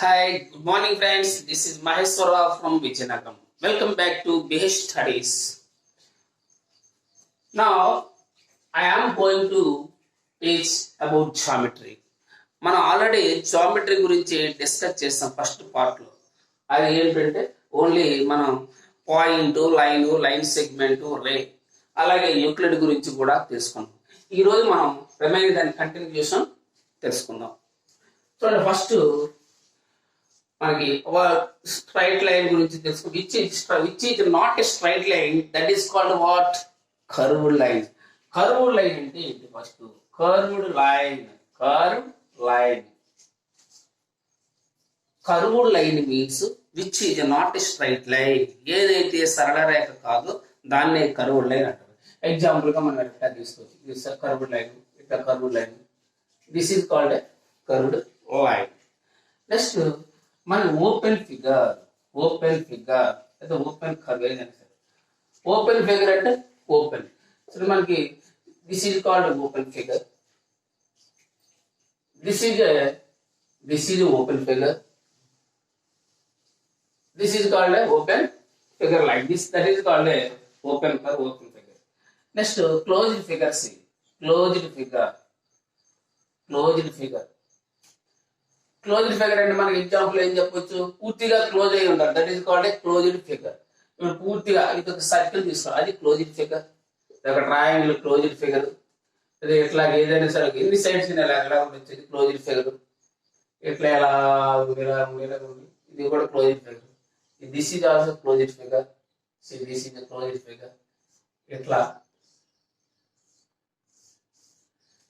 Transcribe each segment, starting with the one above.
Hi, good morning, friends. This is Maheshwara from Vijayanagaram. Welcome back to BH Studies. Now, I am going to teach about geometry. మనం already geometry గురించి discuss చేస్తాం first పార్ట్లో. అది ఏంటంటే only మనం point, line segment, రే అలాగే Euclid గురించి కూడా తెలుసుకున్నాం. ఈరోజు మనం రిమైనింగ్ దాని కంటిన్యూషన్ తెలుసుకుందాం. చూడండి, ఫస్ట్ మనకి స్ట్రైట్ లైన్ గురించి తెలుసుకుంటే which is not a straight line, that is called what? Curved line. Curved line అంటే ఏంటి? First curved line curved line means which is not a straight line. ఏదైతే సరళ రేఖ కాదో దాన్నే కర్వ్డ్ లైన్ అంటారు. ఎగ్జాంపుల్ గా మనం ఎట్లా తీసుకోవచ్చు? కర్వ్డ్ లైన్, ఇట్లా curved line, this is called a curved line. Next మన ఓపెన్ ఫిగర్ అయితే ఓపెన్ కర్వ్ అని సరే. ఓపెన్ ఫిగర్ అంటే ఓపెన్. సో మనకి this is called open figure. This is open figure. This is called open figure like this, that is called open curve, open figure. Next closed figures. Closed figure అంటే మనకి example ఏం చెప్పొచ్చు? పూర్తిగా close అయి ఉండాలి, that is called a closed figure. ఇప్పుడు పూర్తిగా ఇది ఒక సర్కిల్ తీసుకోవాలి, అది క్లోజ్డ్ ఫిగర్. ఒక ట్రయాంగిల్ క్లోజ్డ్ ఫిగర్. అది ఎట్లా ఏదైనా సరే ఎన్ని సైడ్స్ ఎలా ఉండొచ్చు, క్లోజ్డ్ ఫిగర్. ఎట్లా ఎలా ఇది కూడా closed figure. This is also closed figure. This is closed figure. ఎట్లా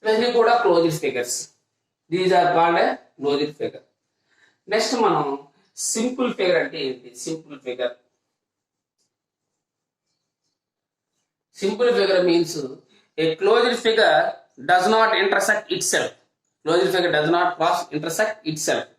ఇవన్నీ కూడా closed figures. These are called a closed figure. Next మనం సింపుల్ ఫిగర్ అంటే ఏంటి? Simple figure means a closed figure does not intersect itself. Closed figure does not cross intersect itself.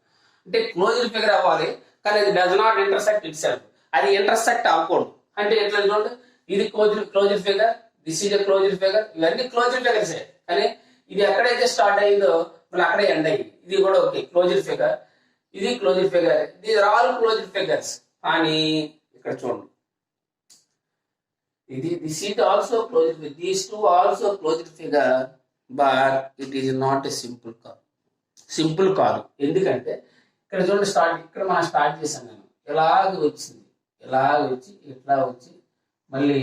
అంటే closed figure అవ్వాలి కానీ అది does not intersect itself. అది intersect అవ్వకూడదు. అంటే ఎట్లా చూడండి, ఇది closed figure, this is a closed figure. ఇవన్నీ క్లోజ్డ్ ఫిగర్స్. కానీ ఇది ఎక్కడైతే స్టార్ట్ అయిందో మళ్ళీ అక్కడే ఎండ్ అయ్యింది. ఇది కూడా ఓకే క్లోజ్డ్ ఫిగర్, ఇది closed figure. These are all closed figures. కానీ ఇక్కడ చూడండి, this is also closed figure, these two also closed figure, but it is not a simple కాదు. ఎందుకంటే ఇక్కడ చూడండి, ఇక్కడ మనం స్టార్ట్ చేశాను నేను, ఎలాగ వచ్చి ఇట్లా వచ్చి మళ్ళీ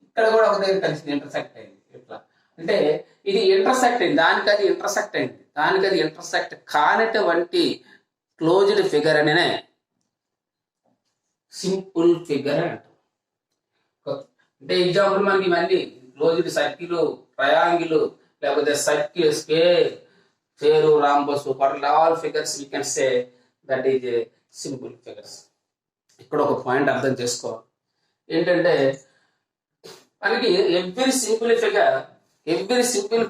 ఇక్కడ కూడా ఒక దగ్గర కలిసింది, ఇంటర్సెక్ట్ అయింది. ఇట్లా అంటే ఇది ఇంటర్సెక్ట్ అయింది, దానికి అది ఇంటర్సెక్ట్ కానటువంటి క్లోజ్డ్ ఫిగర్ అనే సింపుల్ ఫిగర్ అంటాం. అంటే ఎగ్జాంపుల్ మనకి ఇవన్నీ క్లోజ్డ్ సర్కిల్, ట్రయాంగిల్, లేకపోతే circle, square, rhombus, all figures we can say that is a simple figures. ఇక్కడ ఒక పాయింట్ అర్థం చేసుకోవాలి ఏంటంటే, మనకి every simple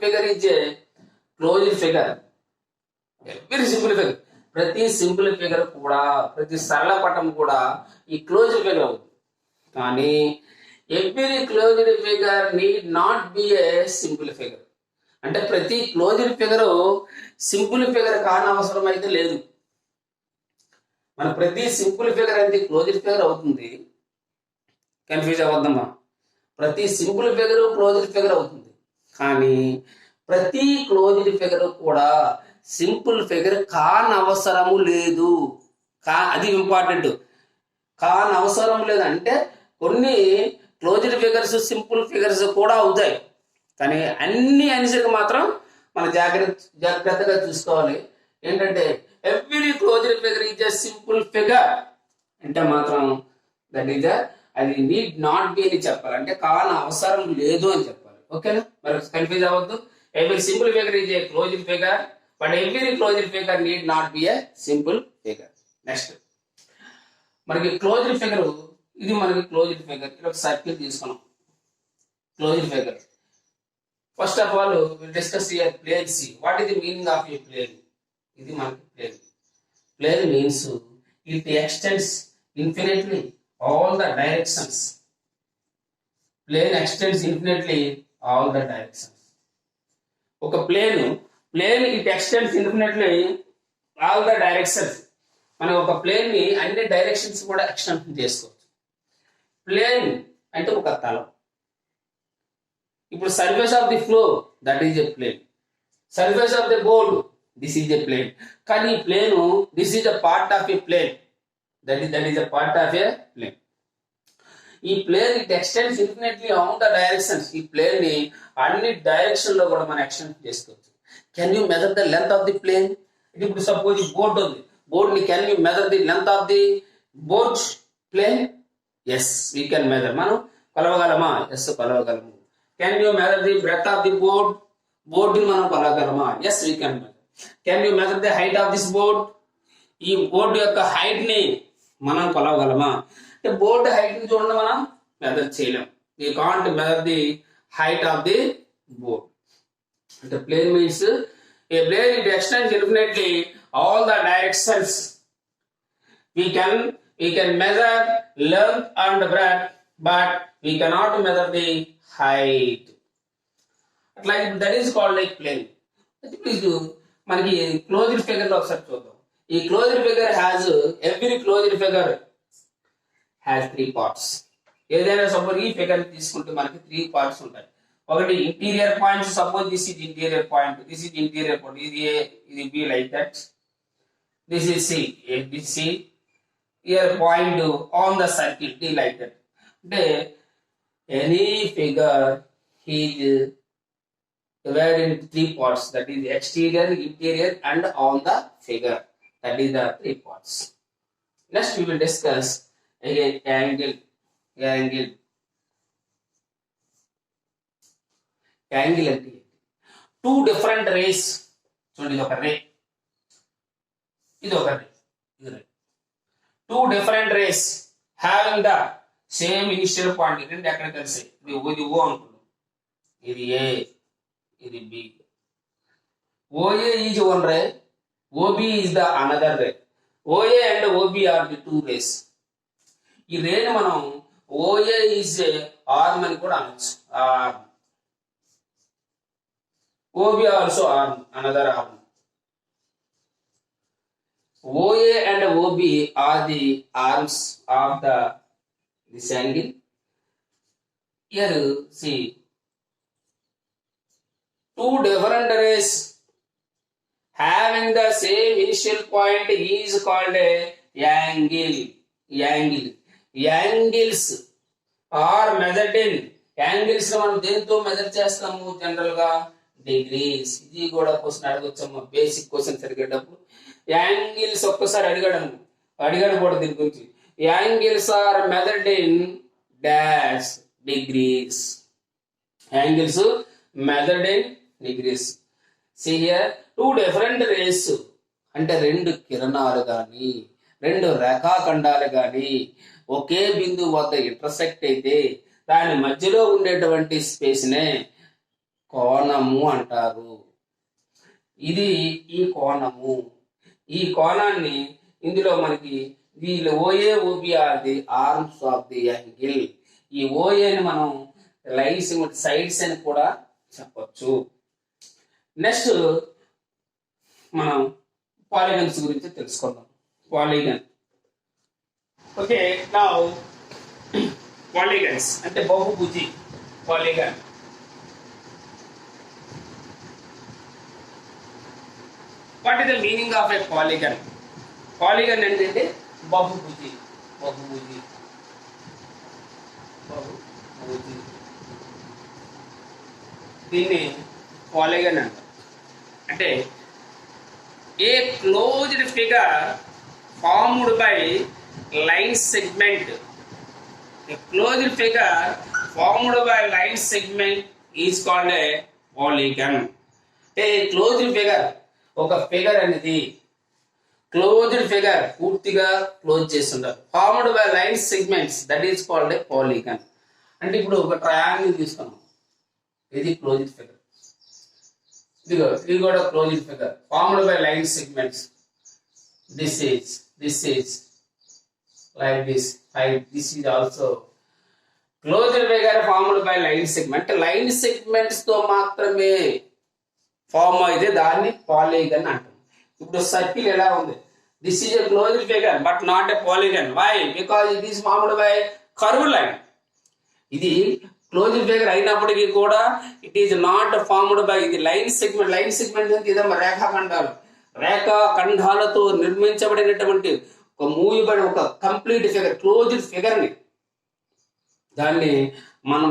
figure is a closed figure. ప్రతి సింపుల్ ఫిగర్ కూడా, ప్రతి సరళ పటం కూడా ఈ క్లోజ్డ్ ఫిగర్ అవుతుంది. కానీ every closed figure need not be a simple figure. అంటే ప్రతి క్లోజ్డ్ ఫిగర్ సింపుల్ ఫిగర్ కానవసరం అయితే లేదు. మన ప్రతి సింపుల్ ఫిగర్ అయితే క్లోజ్డ్ ఫిగర్ అవుతుంది. కన్ఫ్యూజ్ అవ్వద్దమ్మా. ప్రతి సింపుల్ ఫిగర్ క్లోజ్డ్ ఫిగర్ అవుతుంది. కానీ ప్రతి క్లోజ్డ్ ఫిగర్ కూడా సింపుల్ ఫిగర్ కానవసరము లేదు. అది ఇంపార్టెంట్. కానవసరం లేదు అంటే కొన్ని క్లోజ్డ్ ఫిగర్స్ సింపుల్ ఫిగర్స్ కూడా అవుతాయి. కానీ అన్ని అనిసరికి మాత్రం మనం జాగ్రత్తగా చూసుకోవాలి. ఏంటంటే every closed figure is a simple figure అంటే మాత్రం దట్ ఈజ్ అది నీడ్ నాట్ బి అని చెప్పాలి. అంటే కానవసరం లేదు అని చెప్పాలి. ఓకేనా? మరి కన్ఫ్యూజ్ అవ్వద్దు. Every simple figure is a closed figure, but every closed figure need not be a simple figure. Next మనకి క్లోజ్డ్ ఫిగర్, ఇది మనకి క్లోజ్డ్ ఫిగర్. ఇక్కడ ఒక సర్కిల్ తీసుకున్నాం, closed figure. First of all discuss here plane C. What is the meaning of a plane? ఇది మనకి plane means it extends infinitely all the directions. Plane extends infinitely all the directions. ఒక plane it extends infinitely all the directions. మనం ఒక plane ని అన్ని directions కూడా extension చేసుకోవచ్చు. Plane అంటే ఒక తలం. ఇప్పుడు surface of the floor that is a plane, surface of the board this is a plane. కానీ ఈ plane this is a part of a plane, that is a part of a plane. ఈ plane it extends infinitely on the directions. ఈ plane ని అన్ని direction లో కూడా మనం extend చేసుకోవచ్చు. Can you measure the length of the plane? ఇప్పుడు suppose board ఉంది, బోర్డ్ ని can you measure the length of the board plane? Yes, we can measure. మనం కొలవగలమా? ఎస్, కొలవగలము. Can you measure the breadth of the board? Board ని మనం కొలవగలమా? Yes, we can measure. Can you measure the height of this board? ఈ board యొక్క height ని మనం కొలవగలమా? అంటే బోర్డు హైట్ ని చూడండి, మనం మెజర్ చేయలేం. You can't measure the height of the board. అంటే plane means a plane it extends infinitely all the directions. We can measure length and breadth, but we cannot measure the height. Like that is called like plane. Please మనకి closed figure లో ఒకసారి చూద్దాం. ఈ closed figure has every closed figure has 3 parts. ఏదైనా suppose ఈ figure తీసుకుంటే మనకి 3 parts ఉంటాయి. ఒకటి interior points, suppose this is interior point, this is interior point, ఇది ఏ, ఇది B, like that. This is C, ABC, here point on the circle D, like that. అంటే any figure is divided into 3 parts, that is exterior, interior and on the figure, that is the 3 parts. Next we will discuss again angle. Angle అంటే two different rays. చూడండి, ఇది ఒక ray, ఇది ఒక ray, ఇది ray. Two different rays having the same initial point. రెండు ఎక్కడ కలిసి, ఇది ఓ అనుకున్నాం, ఇది ఏ, ఇది B. OA is one ray, OB is the another ray. OA and OB are the two rays. ఈ రేని మనం OA is a arm అని కూడా అనొచ్చు. Arm. OB also arm, another arm. OA and OB are the arms of this angle. Here see, two different rays having the same initial point is called a angle. Angles are measured in, angles మనం దేంతో measure చేస్తాము? General గా degrees. ఇది కూడా question అడగొచ్చమ్మా, basic questions అడిగేటప్పుడు. Angles ఒక్కసారి అడిగాడు కూడా దీని గురించి. Angles are measured in dash degrees. Angles measured in degrees. See here, two different rays అంటే రెండు కిరణాలు గాని, రెండు రేఖాఖండాలు గాని ఒకే బిందువు వద్ద ఇంటర్సెక్ట్ అయితే దాని మధ్యలో ఉండేటువంటి స్పేస్ నే కోణము అంటారు. ఇది ఈ కోణము. ఈ కోణాన్ని ఇందులో మనకి వీళ్ళు OA OB are the arms of the angle. ఈ OA ని మనం లైన్స్ సైడ్స్ అని కూడా చెప్పొచ్చు. నెక్స్ట్ మనం పాలిగన్స్ గురించి తెలుసుకుందాం. పాలిగన్. ఓకే, నౌ పాలిగన్స్ అంటే బహుభుజి. Polygon what is the meaning of a polygon? Polygon ఏంటంటే బహుభుజి. దీన్ని పాలిగన్ అంటారు. అంటే a closed figure formed by line segment. A closed figure formed by line segment is called a polygon. అంటే closed figure, ఒక figure అనేది closed figure పూర్తిగా close చేస్తుంటారు, formed by line segments, that is called a polygon. అంటే ఇప్పుడు ఒక triangle తీసుకున్నాం, ఇది క్లోజ్డ్ ఫిగర్. ఇది కూడా closed figure formed by line segments. This is like this. This is also closed figure formed by line segment. Line segments తో మాత్రమే form అయితే దాన్ని పాలిగన్ అంటాం. ఇప్పుడు సర్కిల్ ఎలా ఉంది? This is a closed figure but not a polygon. Why? Because it is formed by curved line. ఇది closed figure అయినప్పటికీ కూడా it is not formed by ఇది లైన్ సెగ్మెంట్ ఇదమ్మా రేఖాఖండాలు. రేఖాఖండాలతో నిర్మించబడినటువంటి ఒక మూయబడి ఒక కంప్లీట్ ఫిగర్, క్లోజ్డ్ ఫిగర్ ని దాన్ని మనం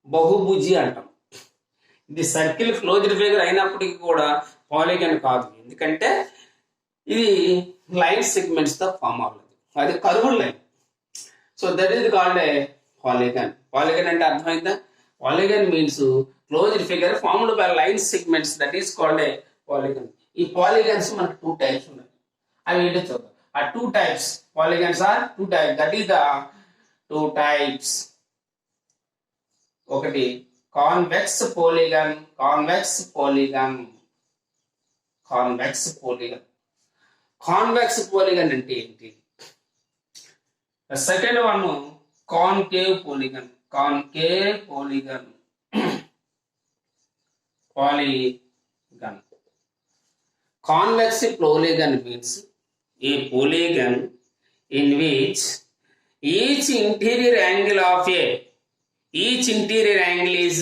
బహుభుజి అంటాం. ఇది సర్కిల్ క్లోజ్డ్ ఫిగర్ అయినప్పటికీ కూడా పాలిగన్ కాదు, ఎందుకంటే ఇది లైన్ సెగ్మెంట్స్ తో ఫామ్ అవ్వలేదు, అది curved line. So that is called a polygon. Polygon అంటే అర్థమైందా? Polygon means closed figure formed by line segments, that is called a polygon. ఈ పాలిగన్స్ మనకు 2 టైప్స్ ఉన్నాయి, అవి ఏంటో చూద్దాం. ఆ 2 types polygons are 2 types, that is the 2 types. ఒకటి convex polygon, convex polygon, convex polygon. Convex polygon అంటే ఏంటి? Second one concave polygon, concave polygon, polygon. Convex polygon means a polygon in which each interior angle is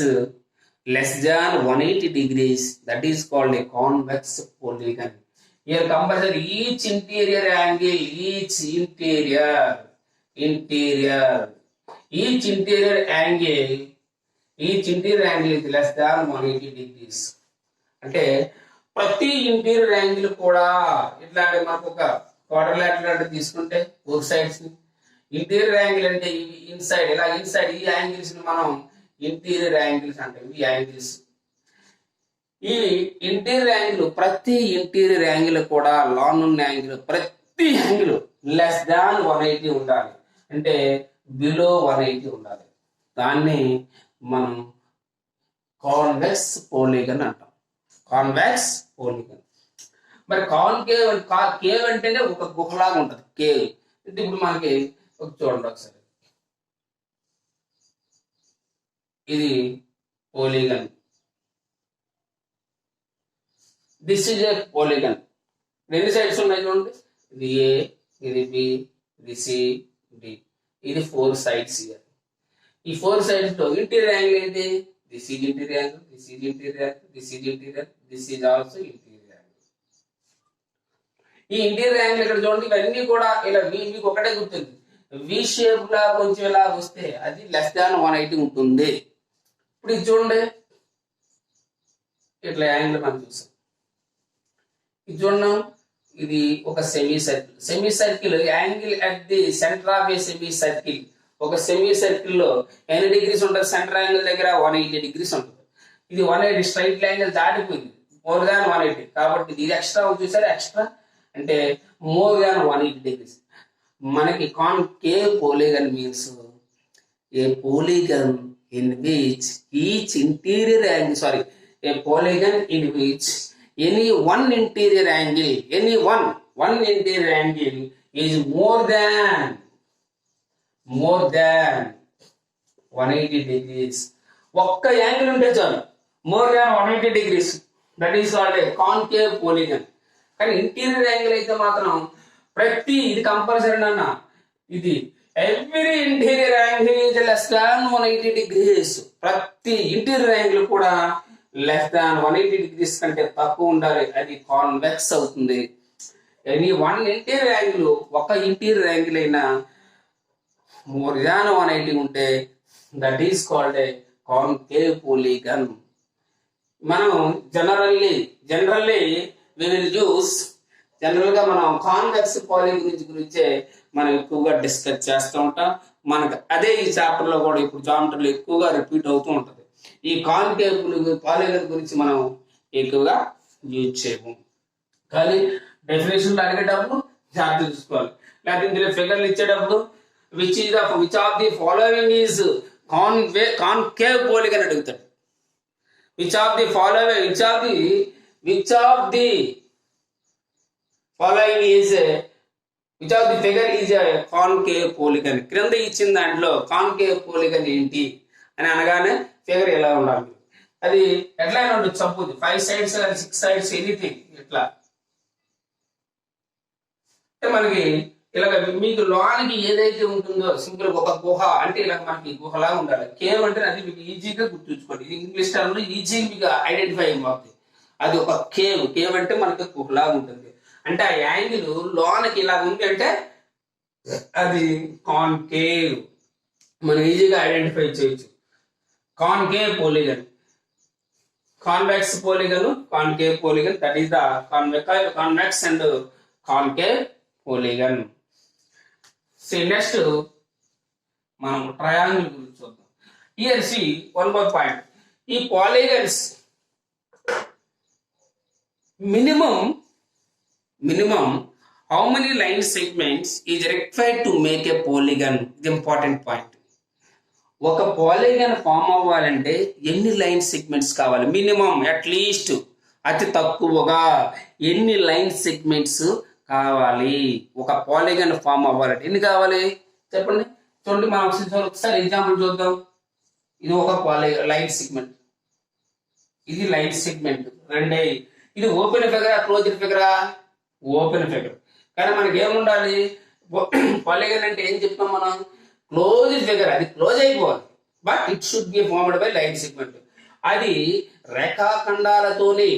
less than 180 degrees. That is called a convex polygon. Here compulsory each interior angle is less than 180 degrees. అంటే ప్రతి interior angle కూడా ఇట్లాంటి మనకు ఒక quadrilateral అంటే తీసుకుంటే both sides ని interior angle అంటే ఇవి ఇన్సైడ్, ఇలా ఇన్సైడ్ ఈ యాంగిల్స్ ని మనం ఇంటీరియర్ యాంగిల్స్ అంటాం. ఈ యాంగిల్స్, ఈ ఇంటీరియర్ యాంగిల్, ప్రతి ఇంటీరియర్ యాంగిల్ కూడా లాన్ ఉన్న యాంగిల్, ప్రతి యాంగిల్ లెస్ దాన్ 180 ఉండాలి, అంటే బిలో 180 ఉండాలి. దాన్ని మనం కాన్వెక్స్ పాలిగన్ అంటాం, కాన్వెక్స్ పాలిగన్. మరి కాన్కేవ్ కేవ్ అంటేనే ఒక గుహలాగా ఉంటది కేవ్. అంటే ఇప్పుడు మనకి ఒక చూడండి ఒకసారి, ఇది polygon, this is a polygon. ఎన్ని సైడ్స్ ఉన్నాయి చూడండి, ఇది ఏ, ఇది బి, ఇది సి, డి, ఇది 4 సైడ్స్. ఈ 4 సైడ్స్ లో ఇంటీరియర్ యాంగిల్ ఏంటి? This is interior angle, this is interior, this is interior, this is also interior angle. ఈ ఇంటీరియర్ యాంగిల్ ఇక్కడ చూడండి, ఇవన్నీ కూడా ఇలా మీకు ఒకటే గుర్తుంది, వి షేప్ లా కొంచెం ఇలా వస్తే అది లెస్ దాన్ 180 ఉంటుంది. ఇప్పుడు ఇది చూడండి, ఇట్లా యాంగిల్ మనం చూసాం, ఇది చూడండి, ఇది ఒక semi circle angle at the centre of A semi circle. ఒక సెమీ సర్కిల్ లో ఎన్ని డిగ్రీస్ ఉంటుంది? సెంటర్ యాంగిల్ దగ్గర 180 డిగ్రీస్ ఉంటుంది. ఇది 180 స్ట్రైట్ యాంగిల్ దాటిపోయింది, మోర్ దాన్ 180. కాబట్టి ఇది ఎక్స్ట్రా చూసారు, ఎక్స్ట్రా అంటే మోర్ దాన్ 180 డిగ్రీస్. మనకి concave polygon means a polygon in which each interior angle, a polygon in which any one interior angle is more than 180 degrees. ఒక్క angle ఉంటే చాలు, more than 180 degrees, that is called a concave polygon. కానీ interior angle అయితే మాత్రం ప్రతి, ఇది compulsory అన్న, ఇది every interior angle is less than 180 degrees. ప్రతి ఇంటీరియర్ యాంగిల్ కూడా లెస్ దాన్ 180 degrees కంటే తక్కువ ఉండాలి, అది కాన్వెక్స్ అవుతుంది. ఎనీ వన్ ఇంటీరియర్ యాంగిల్, ఒక ఇంటీరియర్ యాంగిల్ అయినా మోర్ దాన్ 180 ఉంటే that is called a concave polygon. మనం generally we will use, general గా మనం కాన్వెక్స్ పాలిగన్ గురించే మనం ఎక్కువగా డిస్కస్ చేస్తూ ఉంటాం. మనకు అదే ఈ చాప్టర్ లో కూడా ఇప్పుడు జామెట్రీలో ఎక్కువగా రిపీట్ అవుతూ ఉంటది. ఈ కాన్కేవ్ పాలిగన్ గురించి మనం ఎక్కువగా యూజ్ చేయము, కానీ డెఫినేషన్ అడిగేటప్పుడు జాగ్రత్త చూసుకోవాలి. లేకపోతే ఇందులో ఫిగర్లు ఇచ్చేటప్పుడు which of the following is concave polygon అడుగుతాడు. which of the following figure is a concave polygon. క్రింద ఇచ్చిన దాంట్లో కాన్కేవ్ పాలిగన్ ఏంటి అని అనగానే ఫిగర్ ఎలా ఉండాలి, అది ఎట్లయినా ఉండదు. సపోజ్ 5 sides 6 sides ఎనీథింగ్, ఇట్లా మనకి ఇలాగ మీకు లోనికి ఏదైతే ఉంటుందో సింపుల్ ఒక గుహ అంటే ఇలా మనకి గుహలా ఉండాలి. కేవ్ అంటే అది మీకు ఈజీగా గుర్తుంచుకోండి. ఇది ఇంగ్లీష్ టర్మ్ లో ఈజీ మీకు ఐడెంటిఫై అయిపోతుంది. అది ఒక కేవ్. కేవ్ అంటే మనకి గుహలా ఉంటుంది. అంటే ఆ యాంగిల్ లోనకి ఇలా ఉంది అంటే అది కాన్కేవ్. మనం ఈజీగా ఐడెంటిఫై చేయొచ్చు. Concave polygon, convex polygon, concave polygon, that is the convex and concave polygon. Next మనం ట్రయాంగిల్ గురించి చూద్దాం. Here see one more point. ఈ polygons minimum how many line segments is required to make a polygon? The important point. ఒక polygon form అవ్వాలంటే ఎన్ని line segments కావాలి? Minimum at least అతి తక్కువగా ఎన్ని లైన్ సెగ్మెంట్స్ కావాలి ఒక పాలిగన్ ఫామ్ అవ్వాలంటే? ఎన్ని కావాలి చెప్పండి. చూడండి, మనం ఒకసారి ఎగ్జాంపుల్ చూద్దాం. ఇది ఒక లైన్ సెగ్మెంట్, ఇది లైన్ సెగ్మెంట్ రెండే. ఇది ఓపెన్ ఫిగరా క్లోజ్డ్ ఫిగరా? Open figure. కానీ మనకి ఏముండాలి? పాలిగన్ అంటే ఏం చెప్తాం మనం? Closed figure. అది క్లోజ్ అయిపోవాలి, but it should be formed by line segment. అది రేఖాఖండాలతోనే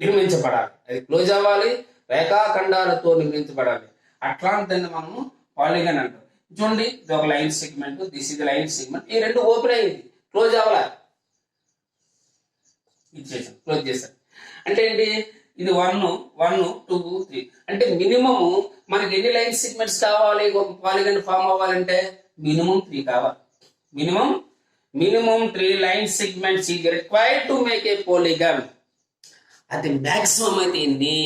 నిర్మించబడాలి. అది క్లోజ్ అవ్వాలి, రేఖాఖండాలతో నిర్మించబడాలి. అట్లాంటిదని మనము పాలిగన్ అంటాం. చూడండి, ఇది ఒక లైన్ సెగ్మెంట్, దిస్ ఇది లైన్ సెగ్మెంట్. ఈ రెండు ఓపెన్ అయింది, క్లోజ్ అవ్వాలి. ఇచ్చేసాం, క్లోజ్ చేశాం. అంటే ఏంటి? ఇది 1 2 3. అంటే మినిమము మనకి ఎన్ని లైన్ సెగ్మెంట్స్ కావాలి ఒక పాలిగన్ ఫామ్ అవ్వాలంటే? మినిమం 3 కావాలి. Minimum 3 line segments is required to make a polygon. అది మ్యాక్సిమం అయితే ఎన్ని,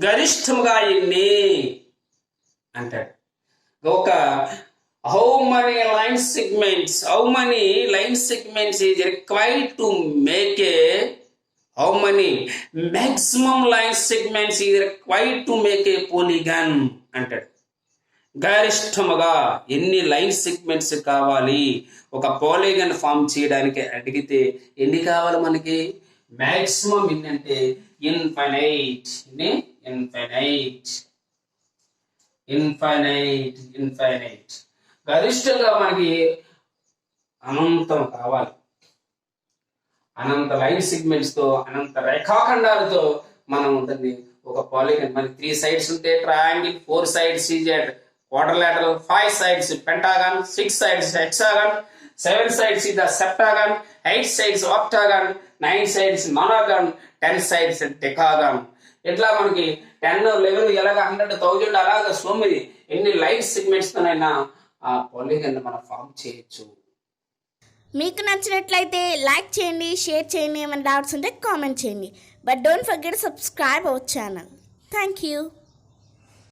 గరిష్టంగా ఎన్ని అంటాడు. ఒక how many line segments is required to make a how many maximum line segments is required to make a polygon అంటాడు. గరిష్టముగా ఎన్ని లైన్ సెగ్మెంట్స్ కావాలి ఒక పాలిగన్ ఫామ్ చేయడానికి అడిగితే ఎన్ని కావాలి మనకి? మాక్సిమం ఎన్ని అంటే ఇన్ఫైనైట్. గరిష్టంగా మనకి అనంతం కావాలి. అనంత లైన్ సెగ్మెంట్స్ తో, అనంత రేఖాఖండాలతో మనం దాన్ని ఒక పాలిగన్. మనకి 3 సైడ్స్ ఉంటే triangle, 4 sides is quadrilateral, 5 sides pentagon, 6 sides hexagon, 7 sides is the septagon, 8 sides octagon, 9 sides nonagon, 10 sides decagon. ఇట్లా మనకి 10, 11 ఎలాగ 100, 1000 అలాగా సో మెనీ ఎన్ని లైన్ సెగ్మెంట్స్ తోనైనా ఆ పాలిగన్ మనం ఫామ్ చేయొచ్చు. మీకు నచ్చినట్లయితే లైక్ చేయండి, షేర్ చేయండి, ఏమైనా డౌట్స్ ఉంటే కామెంట్ చేయండి. But don't forget subscribe our channel. Thank you.